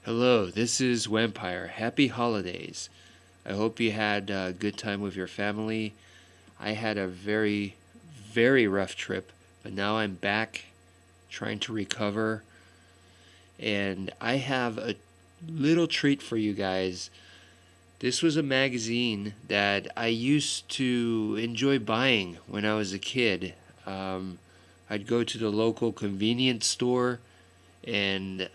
Hello, this is Vampire. Happy holidays. I hope you had a good time with your family. I had a very rough trip, but now I'm back trying to recover. And I have a little treat for you guys. This was a magazine that I used to enjoy buying when I was a kid. Um, I'd go to the local convenience store and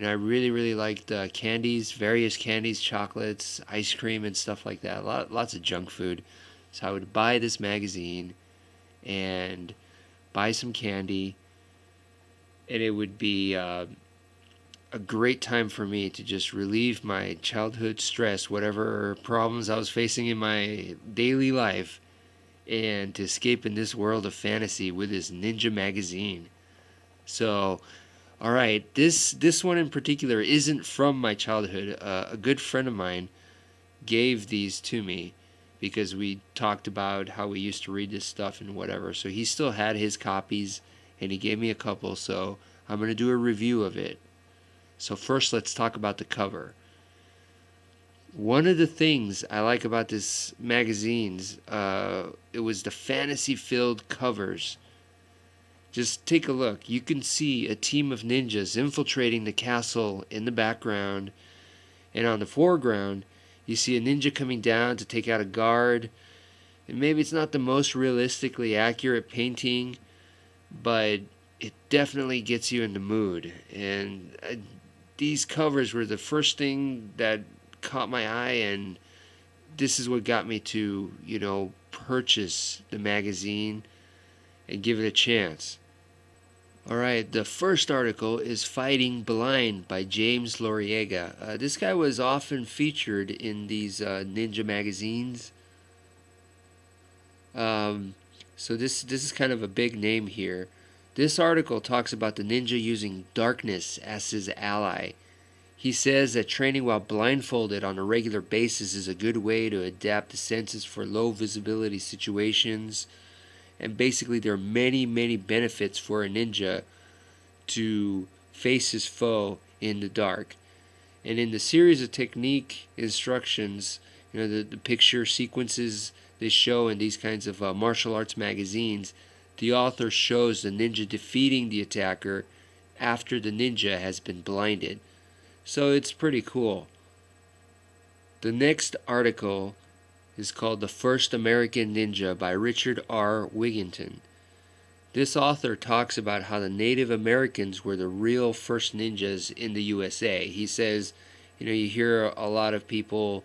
I really liked candies, various candies, chocolates, ice cream, and stuff like that. Lots of junk food. So I would buy this magazine and buy some candy, and it would be a great time for me to just relieve my childhood stress, whatever problems I was facing in my daily life, and to escape in this world of fantasy with this ninja magazine. So all right, this one in particular isn't from my childhood. A good friend of mine gave these to me because we talked about how we used to read this stuff and whatever. So he still had his copies and he gave me a couple. So I'm going to do a review of it. So first, let's talk about the cover. One of the things I like about this magazine's it was the fantasy-filled covers. Just take a look. You can see a team of ninjas infiltrating the castle in the background, and on the foreground, you see a ninja coming down to take out a guard. And maybe it's not the most realistically accurate painting, but it definitely gets you in the mood. And these covers were the first thing that caught my eye, and this is what got me to, purchase the magazine and give it a chance. Alright, the first article is Fighting Blind by James Loriega. This guy was often featured in these ninja magazines. So this is kind of a big name here. This article talks about the ninja using darkness as his ally. He says that training while blindfolded on a regular basis is a good way to adapt the senses for low visibility situations. And basically, there are many benefits for a ninja to face his foe in the dark. And in the series of technique instructions, the picture sequences they show in these kinds of martial arts magazines, the author shows the ninja defeating the attacker after the ninja has been blinded. So it's pretty cool. The next article is called The First American Ninja by Richard R. Wigginton. This author talks about how the Native Americans were the real first ninjas in the USA. He says, you hear a lot of people,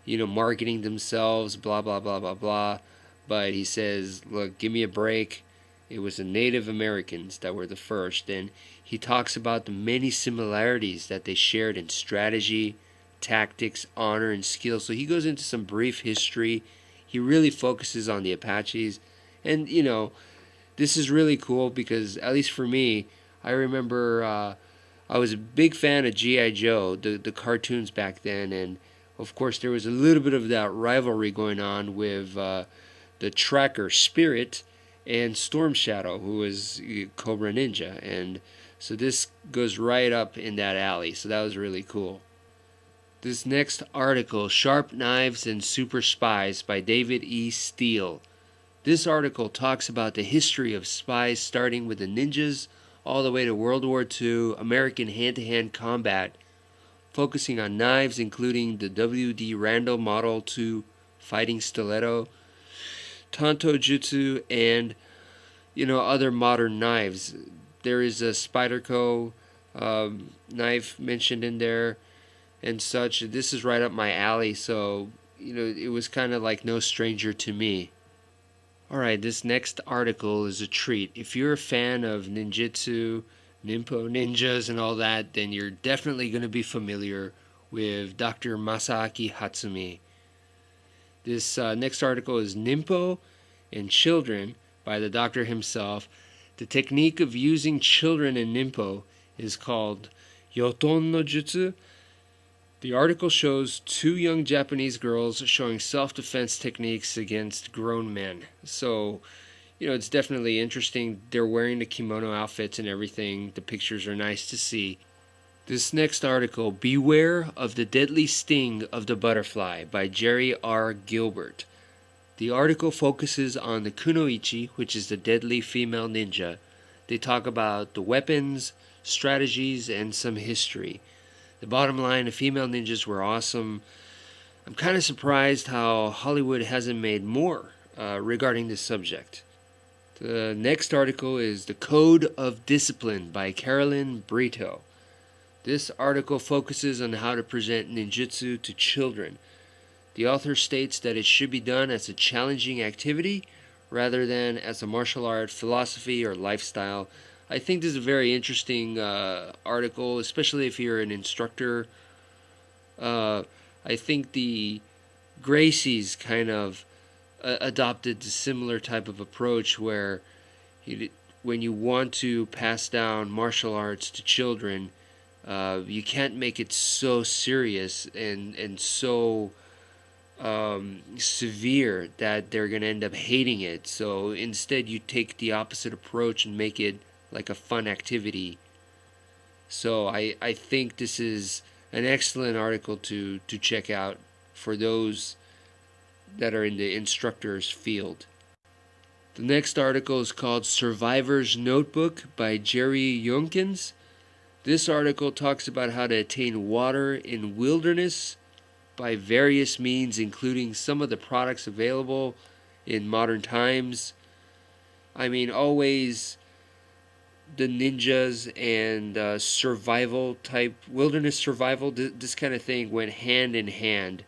marketing themselves, blah, blah, blah, blah, blah. But he says, look, give me a break. It was the Native Americans that were the first. And he talks about the many similarities that they shared in strategy, tactics, honor, and skill. So he goes into some brief history. He really focuses on the Apaches. And, this is really cool because, at least for me, I remember I was a big fan of G.I. Joe, the cartoons back then. And, of course, there was a little bit of that rivalry going on with the tracker Spirit and Storm Shadow, who was Cobra Ninja. And so this goes right up in that alley. So that was really cool. This next article, Sharp Knives and Super Spies by David E. Steele. This article talks about the history of spies starting with the ninjas all the way to World War II American hand-to-hand combat, focusing on knives including the W.D. Randall Model 2 fighting stiletto, Tanto Jutsu, and other modern knives. There is a Spyderco knife mentioned in there and such. This is right up my alley, so it was kind of like no stranger to me. Alright, this next article is a treat. If you're a fan of ninjutsu, ninpo ninjas, and all that, then you're definitely going to be familiar with Dr. Masaaki Hatsumi. This next article is Ninpo and Children by the doctor himself. The technique of using children in Ninpo is called Yoton no Jutsu. The article shows two young Japanese girls showing self-defense techniques against grown men. So, it's definitely interesting. They're wearing the kimono outfits and everything. The pictures are nice to see. This next article, Beware of the Deadly Sting of the Butterfly by Jerry R. Gilbert. The article focuses on the kunoichi, which is the deadly female ninja. They talk about the weapons, strategies, and some history. The bottom line, the female ninjas were awesome. I'm kind of surprised how Hollywood hasn't made more regarding this subject. The next article is The Code of Discipline by Carolyn Brito. This article focuses on how to present ninjutsu to children. The author states that it should be done as a challenging activity rather than as a martial art philosophy or lifestyle. I think this is a very interesting article, especially if you're an instructor. I think the Gracies kind of adopted a similar type of approach where when you want to pass down martial arts to children, you can't make it so serious and so severe that they're going to end up hating it. So instead you take the opposite approach and make it like a fun activity. So I think this is an excellent article to check out for those that are in the instructor's field. The next article is called Survivor's Notebook by Jerry Yonkins. This article talks about how to attain water in wilderness by various means, including some of the products available in modern times. I mean, always the ninjas and survival type, wilderness survival, this kind of thing went hand in hand.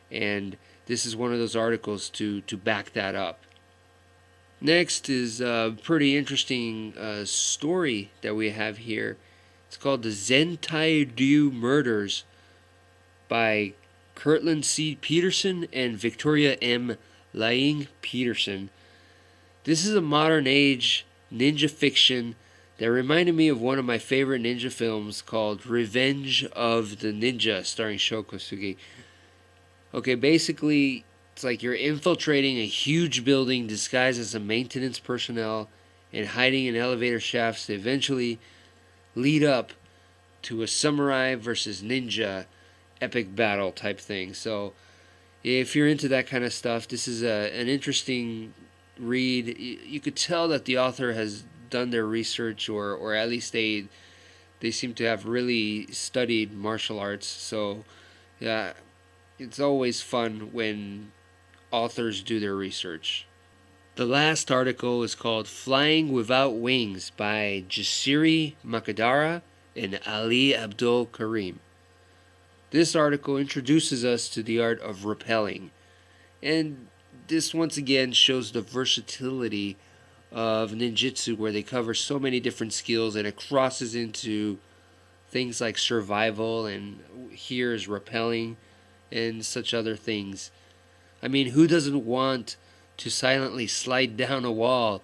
And this is one of those articles to back that up. Next is a pretty interesting story that we have here. It's called The Zentai Ryu Murders by Kirtland C. Peterson and Victoria M. Laing Peterson. This is a modern age ninja fiction that reminded me of one of my favorite ninja films called Revenge of the Ninja, starring Sho Kosugi. Okay, basically, it's like you're infiltrating a huge building disguised as a maintenance personnel and hiding in elevator shafts to eventually lead up to a samurai versus ninja epic battle type thing. So if you're into that kind of stuff, this is an interesting read. You could tell that the author has done their research, or at least they seem to have really studied martial arts. So yeah, it's always fun when authors do their research. The last article is called Flying Without Wings by Jasiri Makadara and Ali Abdul Karim. This article introduces us to the art of rappelling, and this once again shows the versatility of ninjutsu, where they cover so many different skills and it crosses into things like survival, and here is rappelling and such other things. I mean, who doesn't want to silently slide down a wall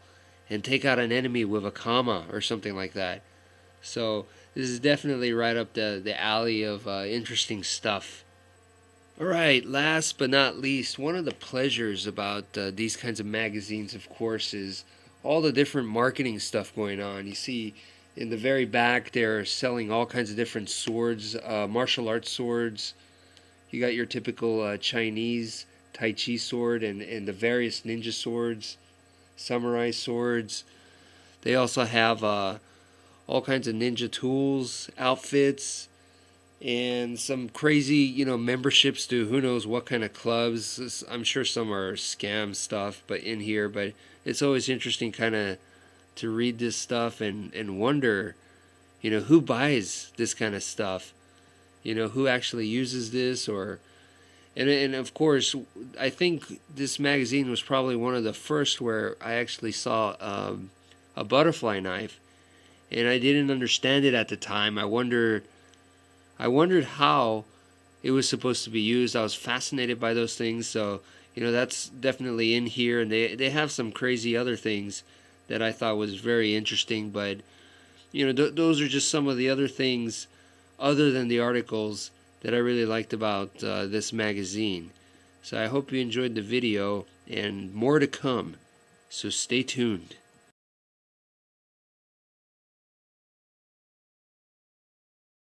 and take out an enemy with a kama or something like that? So this is definitely right up the alley of interesting stuff. Alright, last but not least, one of the pleasures about these kinds of magazines, of course, is all the different marketing stuff going on. You see in the very back they're selling all kinds of different swords, martial arts swords. You got your typical Chinese Tai Chi sword and the various ninja swords, samurai swords. They also have all kinds of ninja tools, outfits, and some crazy, memberships to who knows what kind of clubs. I'm sure some are scam stuff, but it's always interesting kind of to read this stuff and wonder, who buys this kind of stuff? Who actually uses this, and of course, I think this magazine was probably one of the first where I actually saw a butterfly knife, and I didn't understand it at the time. I wondered how it was supposed to be used. I was fascinated by those things, so that's definitely in here, and they have some crazy other things that I thought was very interesting, but those are just some of the other things other than the articles that I really liked about this magazine. So I hope you enjoyed the video, and more to come, so stay tuned.